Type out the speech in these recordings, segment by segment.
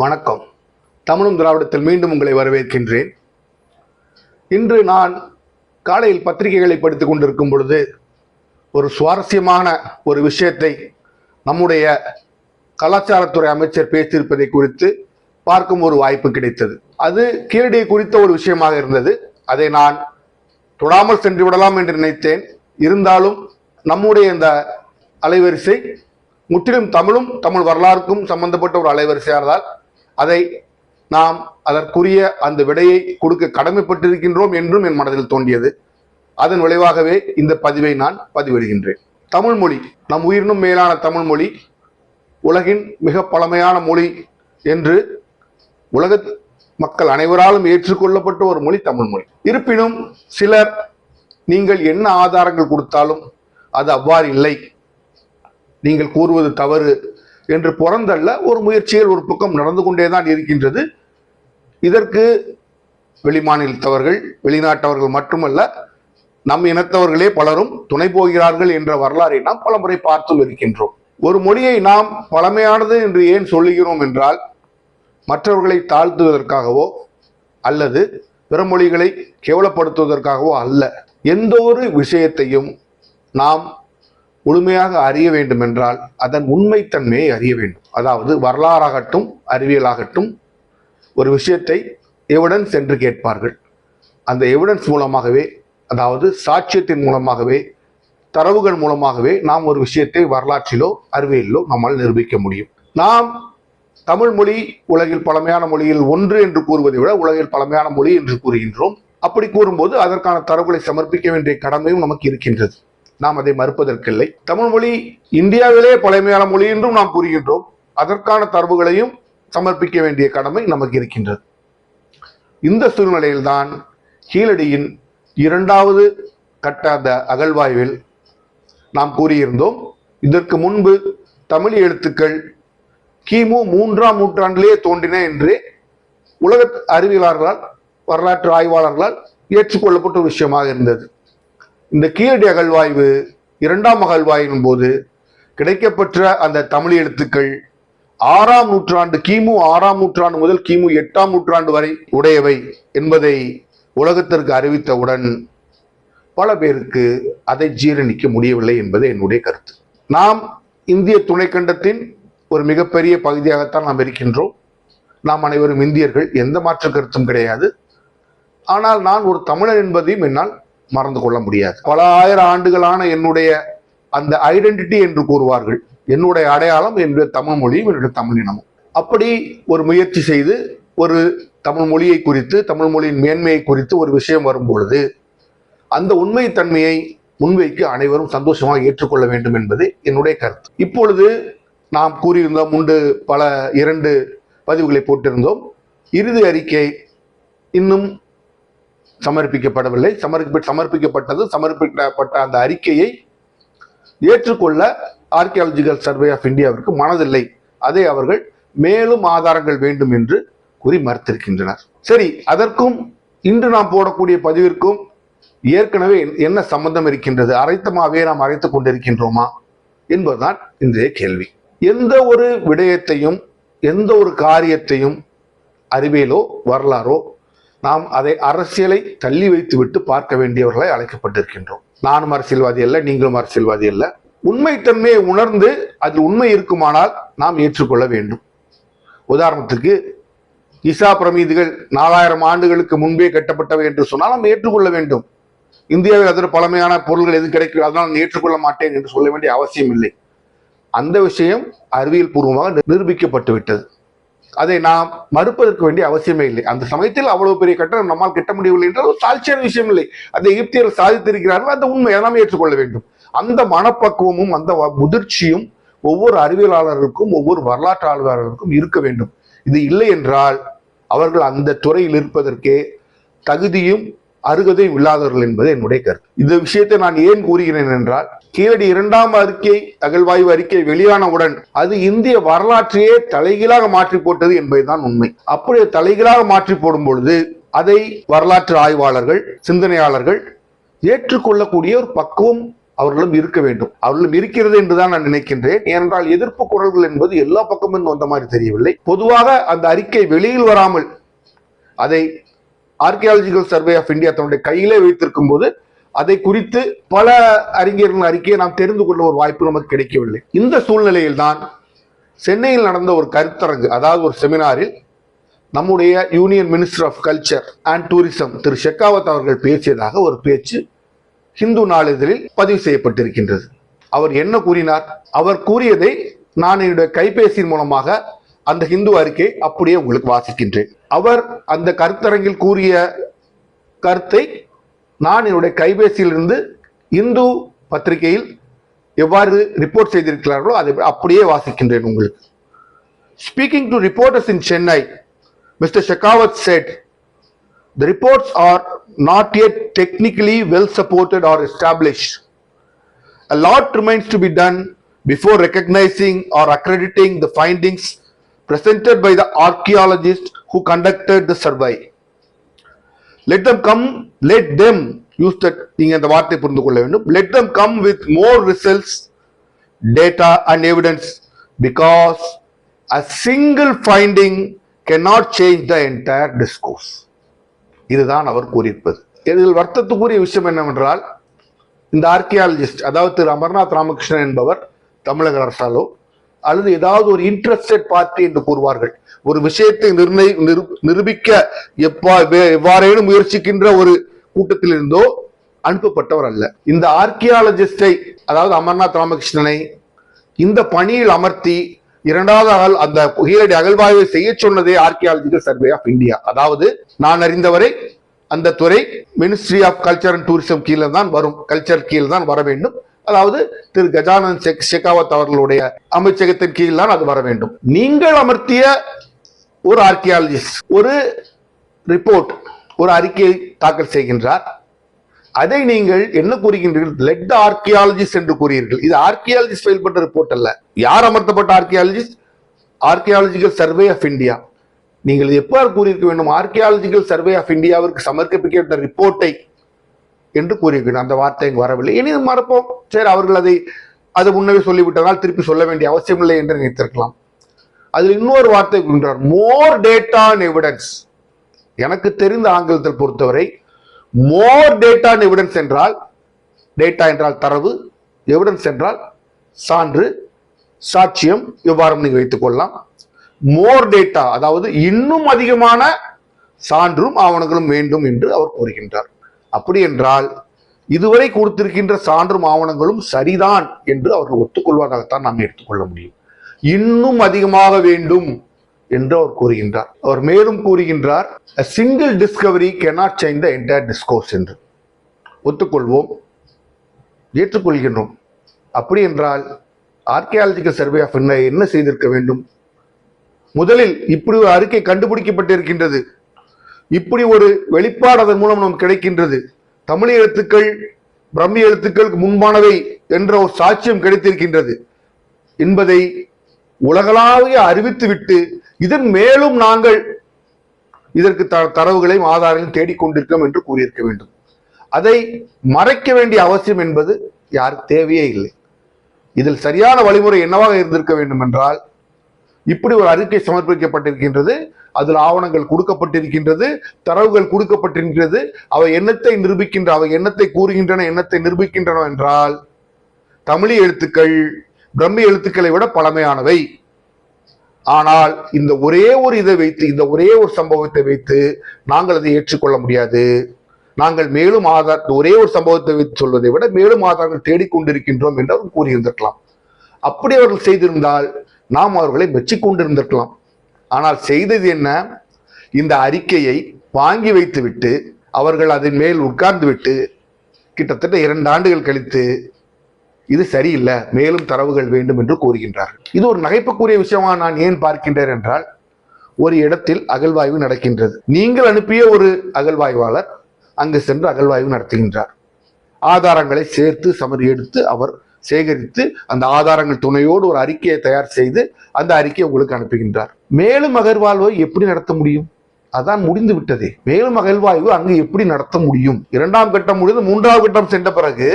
வணக்கம். தமிழும் திராவிடத்தில் மீண்டும் உங்களை வரவேற்கின்றேன். இன்று நான் காலையில் பத்திரிகைகளை படித்துக் கொண்டிருக்கும் பொழுது ஒரு சுவாரஸ்யமான ஒரு விஷயத்தை நம்முடைய கலாச்சாரத்துறை அமைச்சர் பேசியிருப்பதை குறித்து பார்க்கும் ஒரு வாய்ப்பு கிடைத்தது. அது கீழடியை குறித்த ஒரு விஷயமாக இருந்தது. அதை நான் தொடாமல் சென்று விடலாம் என்று நினைத்தேன். இருந்தாலும் நம்முடைய இந்த அலைவரிசை முற்றிலும் தமிழும் தமிழ் வரலாறுக்கும் சம்பந்தப்பட்ட ஒரு அலைவரிசையானதால் அதை நாம் அதற்குரிய அந்த விடையை கொடுக்க கடமைப்பட்டிருக்கின்றோம் என்றும் என் மனதில் தோன்றியது. அதன் விளைவாகவே இந்த பதிவை நான் பதிவிடுகின்றேன். தமிழ் மொழி, நம் உயிரினும் மேலான தமிழ் மொழி உலகின் மிக பழமையான மொழி என்று உலக மக்கள் அனைவராலும் ஏற்றுக்கொள்ளப்பட்ட ஒரு மொழி தமிழ் மொழி. இருப்பினும் சிலர் நீங்கள் என்ன ஆதாரங்கள் கொடுத்தாலும் அது அவ்வாறு இல்லை, நீங்கள் கூறுவது தவறு என்று புறந்தள்ள ஒரு முயற்சிகள் ஒரு பக்கம் நடந்து கொண்டேதான் இருக்கின்றது. இதற்கு வெளிமாநிலத்தவர்கள், வெளிநாட்டவர்கள் மட்டுமல்ல, நம் இனத்தவர்களே பலரும் துணை போகிறார்கள் என்ற வரலாறை நாம் பலமுறை பார்த்தும் இருக்கின்றோம். ஒரு மொழியை நாம் பழமையானது என்று ஏன் சொல்லுகிறோம் என்றால், மற்றவர்களை தாழ்த்துவதற்காகவோ அல்லது பிற மொழிகளை கேவலப்படுத்துவதற்காகவோ அல்ல. எந்த ஒரு விஷயத்தையும் நாம் முழுமையாக அறிய வேண்டும் என்றால் அதன் உண்மைத்தன்மையை அறிய வேண்டும். அதாவது வரலாறாகட்டும் அறிவியலாகட்டும் ஒரு விஷயத்தை எவிடன்ஸ் என்று கேட்பார்கள். அந்த எவிடன்ஸ் மூலமாகவே, அதாவது சாட்சியத்தின் மூலமாகவே, தரவுகள் மூலமாகவே நாம் ஒரு விஷயத்தை வரலாற்றிலோ அறிவியலிலோ நம்மால் நிரூபிக்க முடியும். நாம் தமிழ் மொழி உலகில் பழமையான மொழியில் ஒன்று என்று கூறுவதை விட உலகில் பழமையான மொழி என்று கூறுகின்றோம். அப்படி கூறும்போது அதற்கான தரவுகளை சமர்ப்பிக்க வேண்டிய கடமையும் நமக்கு இருக்கின்றது. நாம் அதை மறுப்பதற்கில்லை. தமிழ் மொழி இந்தியாவிலே பழமையான மொழி என்றும் நாம் கூறுகின்றோம். அதற்கான தரவுகளையும் சமர்ப்பிக்க வேண்டிய கடமை நமக்கு இருக்கின்றது. இந்த சூழ்நிலையில்தான் கீழடியின் 2வது கட்ட அந்த அகழ்வாய்வில் நாம் கூறியிருந்தோம், இதற்கு முன்பு தமிழ் எழுத்துக்கள் கிமு 3ஆம் நூற்றாண்டிலே தோன்றின என்று உலக அறிவியலாளர்களால், வரலாற்று ஆய்வாளர்களால் ஏற்றுக்கொள்ளப்பட்ட ஒரு விஷயமாக இருந்தது. இந்த கீழடி அகழ்வாய்வு 2ஆம் அகழ்வாய்வின் போது கிடைக்கப்பெற்ற அந்த தமிழ் எழுத்துக்கள் 6ஆம் நூற்றாண்டு, கிமு 6ஆம் நூற்றாண்டு முதல் கிமு 8ஆம் நூற்றாண்டு வரை உடையவை என்பதை உலகத்திற்கு அறிவித்தவுடன் பல பேருக்கு அதை ஜீரணிக்க முடியவில்லை என்பது என்னுடைய கருத்து. நாம் இந்திய துணைக்கண்டத்தின் ஒரு மிகப்பெரிய பகுதியாகத்தான் நாம் இருக்கின்றோம். நாம் அனைவரும் இந்தியர்கள், எந்த மாற்று கருத்தும் கிடையாது. ஆனால் நான் ஒரு தமிழர் என்பதையும் என்னால் மறந்து கொள்ள முடியாது. பல ஆயிரம் ஆண்டுகளான என்னுடைய அந்த ஐடென்டிட்டி என்று கூறுவார்கள், என்னுடைய அடையாளம் என்னுடைய தமிழ் மொழியும் என்னுடைய தமிழ் இனமும். அப்படி ஒரு முயற்சி செய்து ஒரு தமிழ் மொழியை குறித்து, தமிழ் மொழியின் மேன்மையை குறித்து ஒரு விஷயம் வரும்பொழுது அந்த உண்மை தன்மையை முன்வைக்க அனைவரும் சந்தோஷமாக ஏற்றுக்கொள்ள வேண்டும் என்பது என்னுடைய கருத்து. இப்பொழுது நாம் கூறியிருந்தோம், முன்பு 2 பதிவுகளை போட்டிருந்தோம். இறுதி அறிக்கை இன்னும் சமர்ப்பிக்கப்படவில்லை. சமர்ப்பிக்கப்பட்ட அந்த அறிக்கையை ஏற்றுக்கொள்ள ஆர்கியாலஜிக்கல் சர்வே ஆஃப் இந்தியாவிற்கு மனதில்லை. அதை அவர்கள் மேலும் ஆதாரங்கள் வேண்டும் என்று கூறி மறுத்திருக்கின்றனர். சரி, அதற்கும் இன்று நாம் போடக்கூடிய பதிவிற்கும் ஏற்கனவே என்ன சம்பந்தம் இருக்கின்றது? அரைத்தமாவே நாம் அரைத்துக் கொண்டிருக்கின்றோமா என்பதுதான் இன்றைய கேள்வி. எந்த ஒரு விடயத்தையும், எந்த ஒரு காரியத்தையும் அறிவியலோ வரலாறோ நாம் அதை அரசியலை தள்ளி வைத்து விட்டு பார்க்க வேண்டியவர்களை அழைக்கப்பட்டிருக்கின்றோம். நானும் அரசியல்வாதி அல்ல, நீங்களும் அரசியல்வாதி அல்ல. உண்மைத்தன்மையை உணர்ந்து அதில் உண்மை இருக்குமானால் நாம் ஏற்றுக்கொள்ள வேண்டும். உதாரணத்துக்கு ஈசா பிரமிதுகள் 4000 ஆண்டுகளுக்கு முன்பே கட்டப்பட்டவை என்று சொன்னால் நாம் ஏற்றுக்கொள்ள வேண்டும். இந்தியாவில் அதில் பழமையான பொருள்கள் எது கிடைக்கும், அதனால் நான் ஏற்றுக்கொள்ள மாட்டேன் என்று சொல்ல வேண்டிய அவசியம் இல்லை. அந்த விஷயம் அறிவியல் பூர்வமாக நிரூபிக்கப்பட்டு விட்டது. அதை நாம் மறுப்பதற்கு வேண்டிய அவசியமே இல்லை. அந்த சமயத்தில் அவ்வளவு பெரிய கட்டணம் நம்மால் கட்ட முடியவில்லை என்றால் ஒரு தாழ்ச்சியான விஷயம் இல்லை. அந்த எகிப்தியர்கள் சாதித்திருக்கிறார்கள், அந்த உண்மையை நாம் ஏற்றுக்கொள்ள வேண்டும். அந்த மனப்பக்குவமும் அந்த முதிர்ச்சியும் ஒவ்வொரு அறிவியலாளருக்கும், ஒவ்வொரு வரலாற்று ஆய்வாளருக்கும் இருக்க வேண்டும். இது இல்லை என்றால் அவர்கள் அந்த துறையில் இருப்பதற்கே தகுதியும் அருகதையும் இல்லாதவர்கள் என்பது என்னுடைய கருத்து. இந்த விஷயத்தை நான் ஏன் கூறுகிறேன் என்றால், கீழடி 2ஆம் அகழ்வாய்வு அறிக்கை வெளியானவுடன் அது இந்திய வரலாற்றையே தலைகீழாக மாற்றி போட்டது என்பதுதான் உண்மை. அப்படியே தலைகீழாக மாற்றி போடும் பொழுது அதை வரலாற்று ஆய்வாளர்கள், சிந்தனையாளர்கள் ஏற்றுக்கொள்ளக்கூடிய ஒரு பக்குவம் அவர்களும் இருக்க வேண்டும். அவர்களும் இருக்கிறது என்றுதான் நான் நினைக்கின்றேன். ஏனென்றால் எதிர்ப்பு குரல்கள் என்பது எல்லா பக்கமும் வந்த மாதிரி தெரியவில்லை. பொதுவாக அந்த அறிக்கை வெளியில் வராமல் அதை ஆர்கியாலஜிக்கல் சர்வே ஆஃப் இந்தியா தன்னுடைய கையிலே வைத்திருக்கும் போது அதை குறித்து பல அறிஞர்களின் அறிக்கையை நாம் தெரிந்து கொள்ள ஒரு வாய்ப்பு நமக்கு கிடைக்கவில்லை. இந்த சூழ்நிலையில் தான் சென்னையில் நடந்த ஒரு கருத்தரங்கு, அதாவது ஒரு செமினாரில் நம்முடைய union minister of culture and tourism Thiru Shekhawat அவர்கள் பேசியதாக ஒரு பேச்சு ஹிந்து நாளிதழில் பதிவு செய்யப்பட்டிருக்கின்றது. அவர் என்ன கூறினார்? அவர் கூறியதை நான் என்னுடைய கைபேசியின் மூலமாக அந்த ஹிந்து அறிக்கை அப்படியே உங்களுக்கு வாசிக்கின்றேன். அவர் அந்த கருத்தரங்கில் கூறிய கருத்தை நான் என்னுடைய கைபேசியிலிருந்து இந்து பத்திரிகையில் எவ்வாறு ரிப்போர்ட் செய்திருக்கிறார்களோ அதை அப்படியே வாசிக்கின்றேன் உங்களுக்கு. Speaking to reporters in Chennai, Mr. Shekhawat said, "The reports are not yet technically well supported or established. A lot remains to be done before recognizing or accrediting the findings presented by the archaeologists who conducted the survey. Let them use that நீங்க அந்த வார்த்தை புரிந்து கொள்ள வேண்டும். Let them come with more results, data and evidence, because a single finding cannot change the entire discourse." இதுதான் அவர் கூறியிருப்பது. இதில் வருத்தத்துக்குரிய விஷயம் என்னவென்றால், இந்த ஆர்கியாலஜிஸ்ட், அதாவது திரு அமர்நாத் ராமகிருஷ்ணன் என்பவர் தமிழக அரசாலோ அல்லது ஏதாவது ஒரு இன்ட்ரெஸ்டட் பார்ட்டி என்று கூறுவார்கள், ஒரு விஷயத்தை நிரூபிக்க எவ்வாறேனும் முயற்சிக்கின்ற ஒரு கூட்டத்தில் இருந்தோ அனுப்பப்பட்டவர் அல்ல. இந்த ஆர்கியாலஜிஸ்டை, அதாவது அமர்நாத் ராமகிருஷ்ணனை இந்த பணியில் அமர்த்தி இரண்டாவது அந்த கீழடி அகழ்வாய்வை செய்ய சொன்னதே ஆர்கியாலஜிக்கல் சர்வே ஆஃப் இந்தியா. அதாவது நான் அறிந்தவரை அந்த துறை ministry of culture and tourism கீழே தான் வரும், கல்ச்சர் கீழே தான் வர வேண்டும். அதாவது திரு கஜானந்த் ஷெகாவத் அவர்களுடைய அமைச்சகத்தின் கீழ் தான் அது வர வேண்டும். நீங்கள் அமர்த்திய ஒரு ஆர்கியாலஜிஸ்ட் ஒரு ரிப்போர்ட், ஒரு அறிக்கையை தாக்கல் செய்கின்றார். அதை நீங்கள் என்ன கூறுகின்றீர்கள்? லெட் தி ஆர்கியாலஜிஸ்ட் என்று கூறுகிறீர்கள். இது ஆர்கியாலஜிஸ்ட் செயல்பட்ட ரிப்போர்ட் அல்ல. யார் அமர்த்தப்பட்ட archaeologist? Archaeological survey of India. நீங்கள் எவ்வாறு கூறியிருக்க வேண்டும்? ஆர்கியாலஜிக்கல் சர்வே ஆஃப் இந்தியாவிற்கு சமர்ப்பிக்கப்பட்ட ரிப்போர்ட்டை என்று கூறியிருக்கணும். அந்த வார்த்தை வரவில்லை. இனி மறப்போம், சரி, அவர்கள் அதை முன்னவே சொல்லிவிட்டதால் திருப்பி சொல்ல வேண்டிய அவசியம் இல்லை என்று நினைத்திருக்கலாம். அதில் இன்னொரு வார்த்தை கூறுகின்றார், மோர் டேட்டா அண்ட் எவிடன்ஸ். எனக்கு தெரிந்த ஆங்கிலத்தில் பொறுத்தவரை மோர் டேட்டா அண்ட் எவிடன்ஸ் என்றால், டேட்டா என்றால் தரவு, எவிடன்ஸ் என்றால் சான்று, சாட்சியம், எவ்வாறு நீங்கள் வைத்துக் கொள்ளலாம். மோர் டேட்டா, அதாவது இன்னும் அதிகமான சான்றும் ஆவணங்களும் வேண்டும் என்று அவர் கூறுகின்றார். அப்படி என்றால் இதுவரை கொடுத்திருக்கின்ற சான்றும் ஆவணங்களும் சரிதான் என்று அவர்கள் ஒத்துக்கொள்வதாகத்தான் நாம் எடுத்துக்கொள்ள முடியும். இன்னும் அதிகமாக வேண்டும் என்று அவர் கூறுகின்றார். அவர் மேலும் கூறுகின்றார், a single discovery cannot change the entire discourse என்று. ஒத்துக்கொள்வோம், ஏற்றுக்கொள்கின்றோம். அப்படி என்றால் ஆர்கியாலஜிக்கல் சர்வே ஆஃப் இந்தியா என்ன செய்திருக்க வேண்டும்? முதலில் இப்படி ஒரு அறிக்கை கண்டுபிடிக்கப்பட்டிருக்கின்றது, இப்படி ஒரு வெளிப்பாடு அதன் மூலம் நமக்கு கிடைக்கின்றது, தமிழ் எழுத்துக்கள் பிரம்மி எழுத்துக்களுக்கு முன்பானவை என்ற ஒரு சாட்சியம் கிடைத்திருக்கின்றது என்பதை உலகளாவிய அறிவித்துவிட்டு இதன் மேலும் நாங்கள் இதற்கு தரவுகளையும் ஆதாரங்களையும் தேடிக்கொண்டிருக்கிறோம் என்று கூறியிருக்க வேண்டும். அதை மறைக்க வேண்டிய அவசியம் என்பது யாருக்கு தேவையே இல்லை. இதில் சரியான வழிமுறை என்னவாக இருந்திருக்க வேண்டும் என்றால், இப்படி ஒரு அறிக்கை சமர்ப்பிக்கப்பட்டிருக்கின்றது, அதில் ஆவணங்கள் கொடுக்கப்பட்டிருக்கின்றது, தரவுகள் கொடுக்கப்பட்டிருக்கிறது, அவை எண்ணத்தை நிரூபிக்கின்ற, அவை எண்ணத்தை கூறுகின்றன, எண்ணத்தை நிரூபிக்கின்றன என்றால் தமிழ் எழுத்துக்கள் பிரம்மி எழுத்துக்களை விட பழமையானவை. ஆனால் இந்த ஒரே ஒரு இதை வைத்து, இந்த ஒரே ஒரு சம்பவத்தை வைத்து நாங்கள் அதை ஏற்றுக்கொள்ள முடியாது. நாங்கள் மேலும் ஒரே ஒரு சம்பவத்தை வைத்து சொல்வதை விட மேலும் ஆதாரங்கள் தேடிக்கொண்டிருக்கின்றோம் என்று அவர் கூறியிருந்திருக்கலாம். அப்படி அவர்கள் செய்திருந்தால் நாம் அவர்களை மெச்சிக்கொண்டிருந்திருக்கலாம். ஆனால் செய்தது என்ன? இந்த அறிக்கையை வாங்கி வைத்துவிட்டு அவர்கள் அதன் மேல் உட்கார்ந்து விட்டு கிட்டத்தட்ட 2 ஆண்டுகள் கழித்து இது சரியில்லை, மேலும் தரவுகள் வேண்டும் என்று கூறுகின்றார்கள். இது ஒரு நகைப்புக்குரிய விஷயமாக நான் ஏன் பார்க்கின்றேன் என்றால், ஒரு இடத்தில் அகழ்வாய்வு நடக்கின்றது. நீங்கள் அனுப்பிய ஒரு அகழ்வாய்வாளர் அங்கு சென்று அகழ்வாய்வு நடத்துகின்றார். ஆதாரங்களை சேர்த்து சமரி எடுத்து அவர் சேகரித்து அந்த ஆதாரங்கள் துணையோடு ஒரு அறிக்கையை தயார் செய்து அந்த அறிக்கையை உங்களுக்கு அனுப்புகின்றார். மேலும் அகழ்வாய்வு எப்படி நடத்த முடியும்? அதான் முடிந்து விட்டதே. மேலும் அகழ்வாய்வு அங்கு எப்படி நடத்த முடியும்? 2ஆம் கட்டம் முடிந்து 3ஆவது கட்டம் சென்ற பிறகு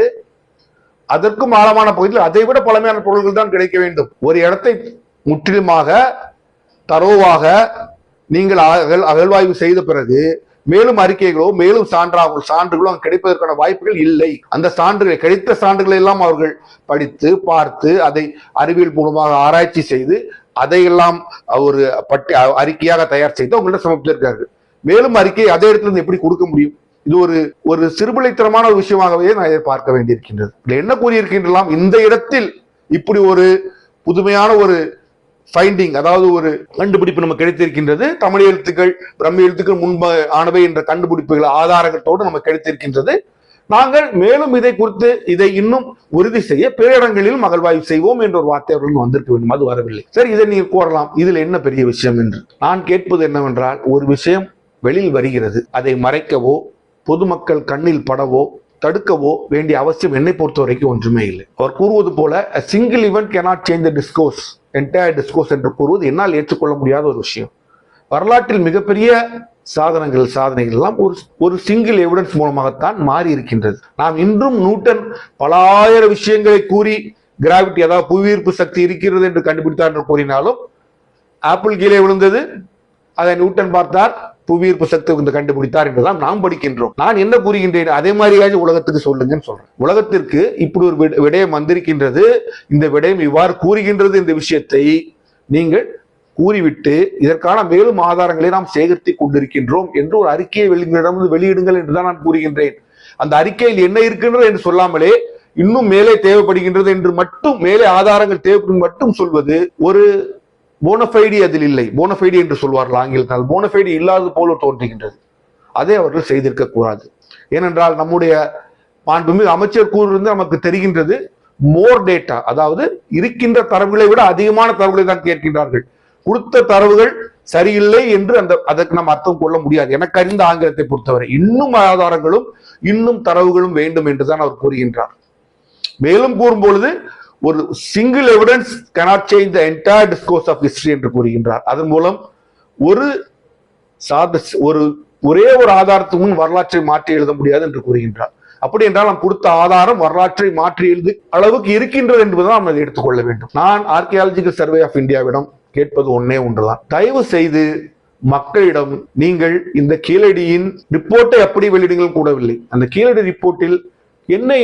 அதற்கும் ஆழமான பகுதியில் அதை விட பழமையான பொருள்கள் தான் கிடைக்க வேண்டும். ஒரு இடத்தை முற்றிலுமாக தரோவாக நீங்கள் அகழ்வாய்வு செய்த பிறகு மேலும் அறிக்கைகளோ மேலும் சான்றுகளோ கிடைப்பதற்கான வாய்ப்புகள் இல்லை. அந்த சான்றுகளை கிடைத்த சான்றுகளை எல்லாம் அவர்கள் படித்து பார்த்து அதை அறிவியல் பூர்வமாக ஆராய்ச்சி செய்து அதையெல்லாம் ஒரு அறிக்கையாக தயார் செய்து அவங்கள்ட்ட சமர்ப்பித்திருக்கார்கள். மேலும் அறிக்கையை அதே இடத்துல இருந்து எப்படி கொடுக்க முடியும்? இது ஒரு சிறுபிள்ளைத்தனமான ஒரு விஷயமாகவே நான் இதை பார்க்க வேண்டியிருக்கின்றது. என்ன கூறியிருக்கின்றலாம், இந்த இடத்தில் இப்படி ஒரு புதுமையான ஒரு ஃபைண்டிங், அதாவது ஒரு கண்டுபிடிப்பு நமக்கு கிடைத்திருக்கின்றது. தமிழ் எழுத்துக்கள் பிரம்ம எழுத்துக்கள் முன்பு ஆனவை என்ற கண்டுபிடிப்புகள் ஆதாரங்களோடு நமக்கு கிடைத்திருக்கின்றது. நாங்கள் மேலும் இதை குறித்து இதை இன்னும் உறுதி செய்ய பிற இடங்களிலும் அகழ்வாய்வு செய்வோம் என்ற ஒரு வார்த்தை அவர்கள் வந்திருக்க வேண்டும். அது வரவில்லை. சரி, இதை நீங்க கூறலாம், இதுல என்ன பெரிய விஷயம் என்று. நான் கேட்பது என்னவென்றால், ஒரு விஷயம் வெளியில் வருகிறது, அதை மறைக்கவோ பொதுமக்கள் கண்ணில் படவோ தடுக்கவோ வேண்டிய அவசியம் என்னை பொறுத்த வரைக்கும் ஒன்றுமே இல்லை. அவர் கூறுவது போல a single event cannot change the discourse, entire discourse என்று கூறுவது என்னால் ஏற்றுக்கொள்ள முடியாத ஒரு விஷயம். வரலாற்றில் மிகப்பெரிய சாதனைகள் எல்லாம் ஒரு சிங்கிள் எவிடன்ஸ் மூலமாகத்தான் மாறி இருக்கின்றது. நாம் இன்றும் நியூட்டன் பல ஆயிரம் விஷயங்களை கூறி கிராவிட்டி, அதாவது புவியீர்ப்பு சக்தி இருக்கிறது என்று கண்டுபிடித்தார் என்று கூறினாலும், ஆப்பிள் கீழே விழுந்தது, அதை நியூட்டன் பார்த்தார், புவியீர்ப்பு சக்தி கண்டுபிடித்தார் என்றுதான் நாம் படிக்கின்றோம். நான் என்ன கூறுகின்றேன், அதே மாதிரியாவது உலகத்துக்கு சொல்லுங்கன்னு சொல்றேன். உலகத்திற்கு இப்படி ஒரு விடயம் வந்திருக்கின்றது, இந்த விடயம் இவ்வாறு கூறுகின்றது என்ற விஷயத்தை நீங்கள் கூறிவிட்டு இதற்கான மேலும் ஆதாரங்களை நாம் சேகரித்து கொண்டிருக்கின்றோம் என்று ஒரு அறிக்கையை வெளியிடுங்கள் என்றுதான் நான் கூறுகின்றேன். அந்த அறிக்கையில் என்ன இருக்கின்றது என்று சொல்லாமலே இன்னும் மேலே தேவைப்படுகின்றது என்று மட்டும், மேலே ஆதாரங்கள் தேவைப்படும் மட்டும் சொல்வது ஒரு போனஃபைடி அதில் இல்லை. போனஃபைடி என்று சொல்வார்கள் ஆங்கிலத்தால். போனஃபைடி இல்லாதது போல தோன்றுகின்றது. அதை அவர்கள் செய்திருக்க கூடாது. ஏனென்றால் நம்முடைய மாண்புமிகு அமைச்சர் கூறிருந்து நமக்கு தெரிகின்றது, மோர் டேட்டா, அதாவது இருக்கின்ற தரவுகளை விட அதிகமான தரவுகளை தான் கேட்கின்றார்கள். கொடுத்த தரவுகள் சரியில்லை என்று அதற்கு நாம் அர்த்தம் கொள்ள முடியாது. எனக்கு அறிந்த ஆங்கிலத்தை பொறுத்தவரை இன்னும் ஆதாரங்களும் இன்னும் தரவுகளும் வேண்டும் என்றுதான் அவர் கூறுகின்றார். மேலும் கூறும்பொழுது ஒரு single evidence cannot change the entire discourse of history என்று கூறுகின்றார். அதன் மூலம் ஒரே ஒரு ஆதாரத்துக்கு முன் வரலாற்றை மாற்றி எழுத முடியாது என்று கூறுகின்றார். அப்படி என்றால் நாம் கொடுத்த ஆதாரம் வரலாற்றை மாற்றி எழுது அளவுக்கு இருக்கின்றது என்பதுதான் நாம் எடுத்துக்கொள்ள வேண்டும். நான் ஆர்கியாலஜிக்கல் சர்வே ஆஃப் இந்தியாவிடம் கேட்பது ஒன்றுதான், தயவு செய்து மக்களிடம் நீங்கள் இந்த கீழடியின் ரிப்போர்ட்டை எப்படி வெளியிடுங்கள் கூடவில்லை, அந்த கீழடி ரிப்போர்ட்டில்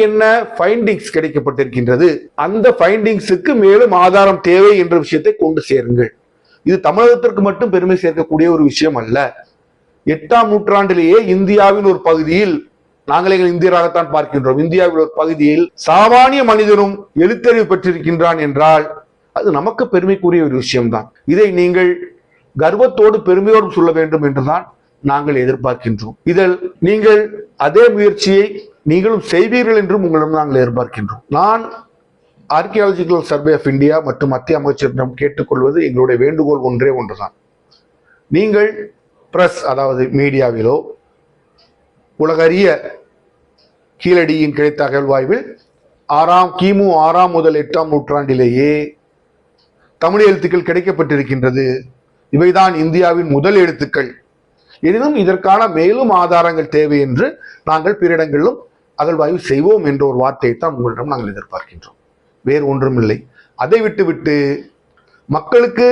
என்ன ஃபைண்டிங்ஸ் கிடைக்கப்பட்டிருக்கின்றது, அந்த ஃபைண்டிங்ஸுக்கு மேலும் ஆதாரம் தேவை என்ற விஷயத்தை கொண்டு சேருங்கள். இது தமிழகத்திற்கு மட்டும் பெருமை சேர்க்கக்கூடிய ஒரு விஷயம் அல்ல. 8ஆம் நூற்றாண்டிலேயே இந்தியாவின் ஒரு பகுதியில், நாங்களே இந்தியராகத்தான் பார்க்கின்றோம், இந்தியாவில் ஒரு பகுதியில் சாமானிய மனிதனும் எழுத்தறிவு பெற்றிருக்கின்றான் என்றால் அது நமக்கு பெருமைக்குரிய ஒரு விஷயம்தான். இதை நீங்கள் கர்வத்தோடு பெருமையோடு சொல்ல வேண்டும் என்றுதான் நாங்கள் எதிர்பார்க்கின்றோம். இதில் நீங்கள் அதே முயற்சியை நீங்களும் செய்வீர்கள் என்றும் உங்களிடம் நாங்கள் எதிர்பார்க்கின்றோம். நான் ஆர்கியாலஜிக்கல் சர்வே ஆஃப் இந்தியா மற்றும் மத்திய அமைச்சரிடம் கேட்டுக்கொள்வது எங்களுடைய வேண்டுகோள் ஒன்றுதான். நீங்கள் பிரஸ், அதாவது மீடியாவிலோ உலகறிய கீழடியின் கிடைத்த அகழ்வாய்வில் கிமு 6ஆம் முதல் 8ஆம் நூற்றாண்டிலேயே தமிழ் எழுத்துக்கள் கிடைக்கப்பட்டிருக்கின்றது, இவைதான் இந்தியாவின் முதல் எழுத்துக்கள், எனினும் இதற்கான மேலும் ஆதாரங்கள் தேவை என்று நாங்கள் பிற இடங்களிலும் அகழ்வாய்வு செய்வோம் என்ற ஒரு வார்த்தையை தான் உங்களிடம் நாங்கள் எதிர்பார்க்கின்றோம். வேறு ஒன்றும் இல்லை. அதை விட்டுவிட்டு மக்களுக்கு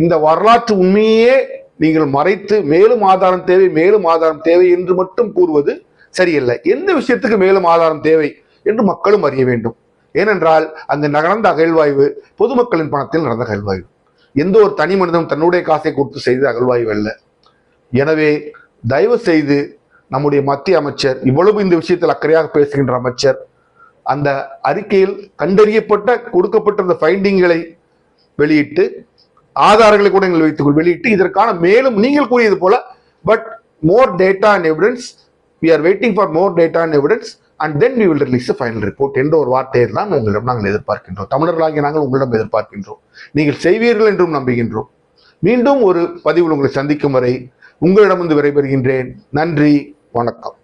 இந்த வரலாற்று உண்மையே நீங்கள் மறைத்து மேலும் ஆதாரம் தேவை என்று மட்டும் கூறுவது சரியில்லை. எந்த விஷயத்துக்கு மேலும் ஆதாரம் தேவை என்று மக்களும் அறிய வேண்டும். ஏனென்றால் அங்கு நடந்த அகழ்வாய்வு பொதுமக்களின் பணத்தில் நடந்த அகழ்வாய்வு, எந்த ஒரு தனி மனிதனும் தன்னுடைய காசை கொடுத்து செய்த அகழ்வாய்வு அல்ல. எனவே தயவு செய்து நம்முடைய மத்திய அமைச்சர், இவ்வளவு இந்த விஷயத்தில் அக்கறையாக பேசுகின்ற அமைச்சர், அந்த அறிக்கையில் கொடுக்கப்பட்ட அந்த ஃபைண்டிங்களை வெளியிட்டு ஆதாரங்களை கூட நீங்கள் வைத்துக்கொள் வெளியிட்டு இதற்கான மேலும் நீங்கள் கூறியது போல but more data and evidence, we are waiting for more data and evidence and then we will release the final report என்ற ஒரு வார்த்தையை தான் உங்களிடம் நாங்கள் எதிர்பார்க்கின்றோம். தமிழர்களாகிய நாங்கள் உங்களிடம் எதிர்பார்க்கின்றோம். நீங்கள் செய்வீர்கள் என்றும் நம்புகின்றோம். மீண்டும் ஒரு பதிவில் உங்களை சந்திக்கும் வரை உங்களிடமிருந்து விடைபெறுகின்றேன். நன்றி, வணக்கம்.